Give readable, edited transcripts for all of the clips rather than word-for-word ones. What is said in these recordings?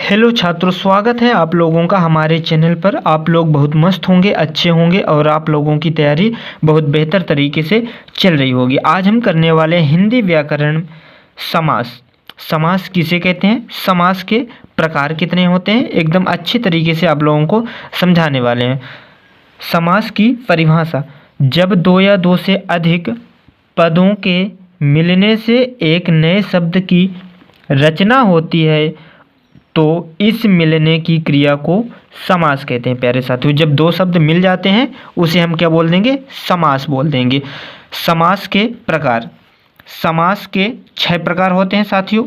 Hello छात्रों, स्वागत है आप लोगों का हमारे चैनल पर। आप लोग बहुत मस्त होंगे, अच्छे होंगे और आप लोगों की तैयारी बहुत बेहतर तरीके से चल रही होगी। आज हम करने वाले हैं हिंदी व्याकरण समास। समास किसे कहते हैं, समास के प्रकार कितने होते हैं, एकदम अच्छी तरीके से आप लोगों को समझाने वाले हैं। समास की परिभाषा: जब दो या दो से अधिक पदों के मिलने से एक नए शब्द की रचना होती है तो इस मिलने की क्रिया को समास कहते हैं। प्यारे साथियों, जब दो शब्द मिल जाते हैं उसे हम क्या बोल देंगे, समास बोल देंगे। समास के प्रकार: समास के 6 प्रकार होते हैं साथियों।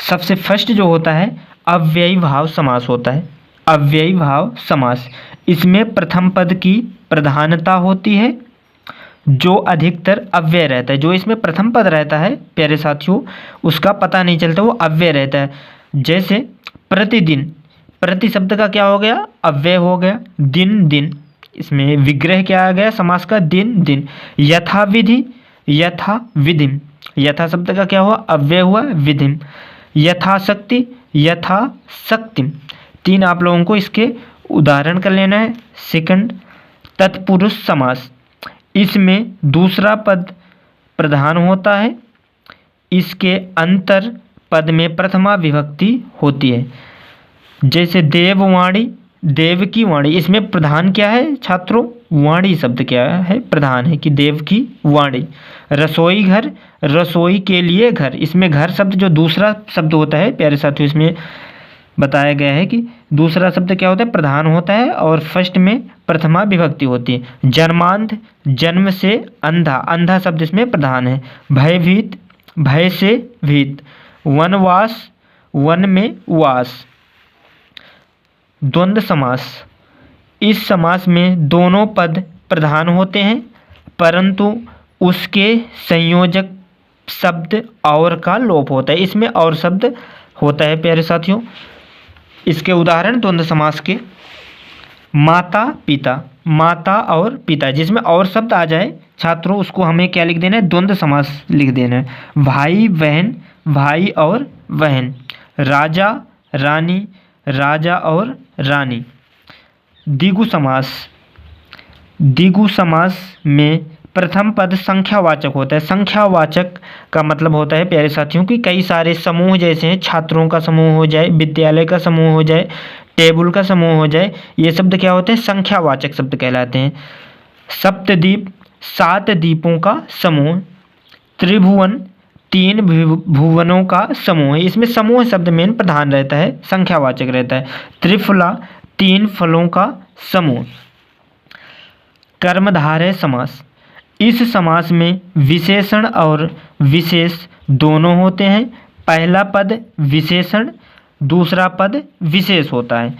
सबसे फर्स्ट जो होता है अव्ययी भाव समास होता है। अव्ययी भाव समास, इसमें प्रथम पद की प्रधानता होती है जो अधिकतर अव्यय रहता है। जो इसमें प्रथम पद रहता है प्यारे साथियों, उसका पता नहीं चलता, वो अव्यय रहता है। जैसे प्रतिदिन, प्रति शब्द का क्या हो गया, अव्यय हो गया। दिन दिन, इसमें विग्रह क्या आ गया समास का, दिन दिन। यथाविधि, यथा विधिम, यथा शब्द का क्या हुआ, अव्यय हुआ, विधिम। यथाशक्ति, यथा शक्तिम। 3 आप लोगों को इसके उदाहरण कर लेना है। सेकंड तत्पुरुष समास, इसमें दूसरा पद प्रधान होता है, इसके अंतर पद में प्रथमा विभक्ति होती है। जैसे देववाणी, देव की वाणी, इसमें प्रधान क्या है छात्रों, वाणी शब्द क्या है, प्रधान है कि देव की वाणी। रसोई घर, रसोई के लिए घर, इसमें घर शब्द जो दूसरा शब्द होता है प्यारे साथियों, इसमें बताया गया है कि दूसरा शब्द क्या होता है, प्रधान होता है और फर्स्ट में प्रथमा विभक्ति होती है। जन्मांध, जन्म से अंधा, अंधा शब्द इसमें प्रधान है। भयभीत, भय से भीत। वनवास, वन में वास। द्वंद्व समास, इस समास में दोनों पद प्रधान होते हैं परंतु उसके संयोजक शब्द और का लोप होता है। इसमें और शब्द होता है प्यारे साथियों। इसके उदाहरण द्वंद्व समास के: माता पिता, माता और पिता, जिसमें और शब्द आ जाए छात्रों उसको हमें क्या लिख देना है, द्वंद्व समास लिख देना है। भाई बहन, भाई और बहन। राजा रानी, राजा और रानी। द्विगु समास, द्विगु समास में प्रथम पद संख्यावाचक होता है। संख्यावाचक का मतलब होता है प्यारे साथियों कि कई सारे समूह जैसे हैं, छात्रों का समूह हो जाए, विद्यालय का समूह हो जाए, टेबल का समूह हो जाए, ये शब्द क्या होते हैं, संख्यावाचक शब्द कहलाते हैं। सप्तद्वीप, 7 द्वीपों का समूह। त्रिभुवन, 3 भुवनों का समूह है। इसमें समूह शब्द मेन प्रधान रहता है, संख्यावाचक रहता है। त्रिफला, 3 फलों का समूह। कर्मधारय समास, इस समास में विशेषण और विशेष दोनों होते हैं। पहला पद विशेषण, दूसरा पद विशेष होता है।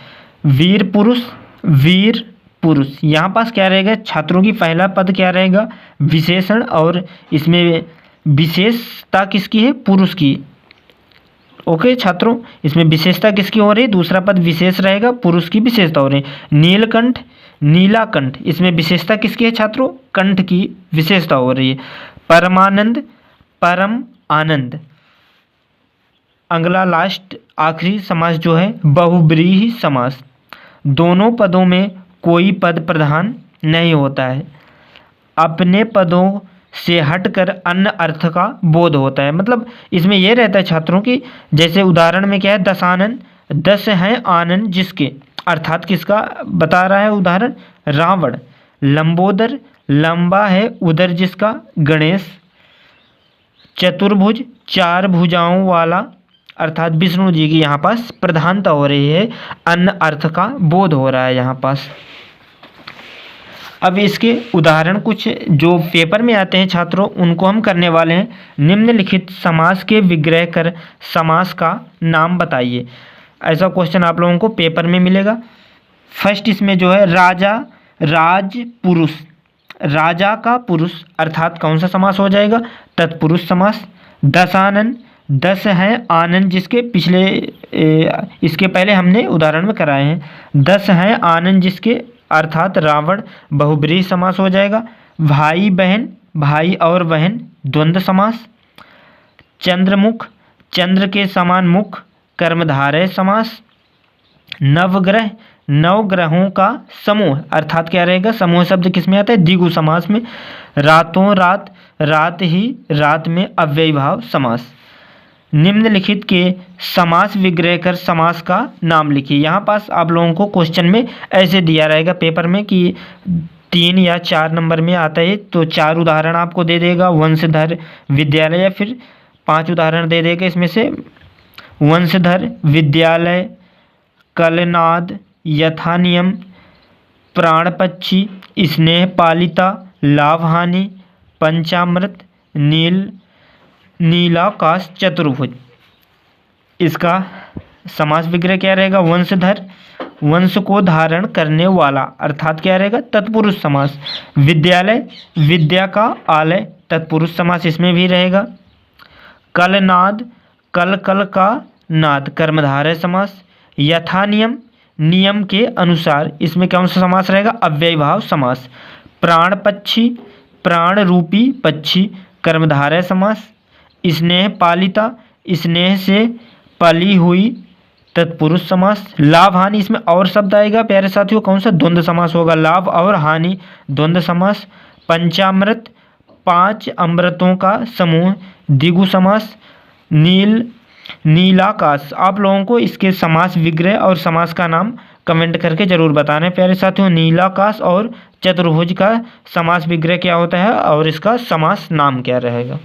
वीर पुरुष, वीर पुरुष, यहाँ पास क्या रहेगा छात्रों की, पहला पद क्या रहेगा, विशेषण, और इसमें विशेषता किसकी है, पुरुष की। ओके छात्रों, इसमें विशेषता किसकी हो रही है, दूसरा पद विशेष रहेगा, पुरुष की विशेषता हो रही है। नीलकंठ, नीलाकंठ, इसमें विशेषता किसकी है छात्रों, कंठ की विशेषता हो रही है। परमानंद, परम आनंद। अगला लास्ट आखिरी समास जो है बहुब्रीहि समास, दोनों पदों में कोई पद प्रधान नहीं होता है, अपने पदों से हटकर अन्य अर्थ का बोध होता है। मतलब इसमें यह रहता है छात्रों की, जैसे उदाहरण में क्या है, दशानन, 10 हैं आनंद जिसके, अर्थात किसका बता रहा है उदाहरण, रावण। लंबोदर, लंबा है उदर जिसका, गणेश। चतुर्भुज, 4 भुजाओं वाला, अर्थात विष्णु जी की यहाँ पास प्रधानता हो रही है, अन्य अर्थ का बोध हो रहा है यहाँ पास। अब इसके उदाहरण कुछ जो पेपर में आते हैं छात्रों उनको हम करने वाले हैं। निम्नलिखित समास के विग्रह कर समास का नाम बताइए। ऐसा क्वेश्चन आप लोगों को पेपर में मिलेगा। फर्स्ट इसमें जो है राजा, राज पुरुष, राजा का पुरुष, अर्थात कौन सा समास हो जाएगा, तत्पुरुष समास। दशानन, 10 हैं आनंद जिसके, पिछले इसके पहले हमने उदाहरण में कराए हैं। 10 हैं आनंद जिसके, अर्थात रावण, बहुब्रीहि समास हो जाएगा। भाई बहन, भाई और बहन, द्वंद्व समास। चंद्रमुख, चंद्र के समान मुख, कर्मधारय समास। नवग्रह, नवग्रहों का समूह, अर्थात क्या रहेगा, समूह शब्द किस में आता है, द्विगु समास में। रातों रात, रात ही रात में अव्ययी भाव समास। निम्नलिखित के समास विग्रह कर समास का नाम लिखिए। यहाँ पास आप लोगों को क्वेश्चन में ऐसे दिया रहेगा पेपर में कि 3 या 4 नंबर में आता है, तो 4 उदाहरण आपको दे देगा, वंशधर, विद्यालय, या फिर 5 उदाहरण दे देगा। इसमें से वंशधर, विद्यालय, कलनाद, यथानियम, प्राणपक्षी, स्नेह पालिता, लाभ हानि, पंचामृत, नीलाकाश, चतुर्भुज। इसका समास विग्रह क्या रहेगा, वंशधर, वंश को धारण करने वाला, अर्थात क्या रहेगा, तत्पुरुष समास। विद्यालय, विद्या का आलय, तत्पुरुष समास इसमें भी रहेगा। कलनाद, कल कल का नाद, कर्मधारय समास। यथानियम, नियम के अनुसार, इसमें कौन सा समास रहेगा, अव्ययी भाव समास। प्राण पक्षी, प्राण रूपी पक्षी, कर्मधारय समास। स्नेह पालिता, स्नेह से पली हुई, तत्पुरुष समास। लाभ हानि, इसमें और शब्द आएगा प्यारे साथियों, कौन सा, द्वंद्व समास होगा, लाभ और हानि द्वंद्व समास। पंचामृत, 5 अमृतों का समूह, द्विगु समास। नीलाकाश, आप लोगों को इसके समास विग्रह और समास का नाम कमेंट करके जरूर बताना है प्यारे साथियों। नीलाकाश और चतुर्भुज का समास विग्रह क्या होता है और इसका समास नाम क्या रहेगा।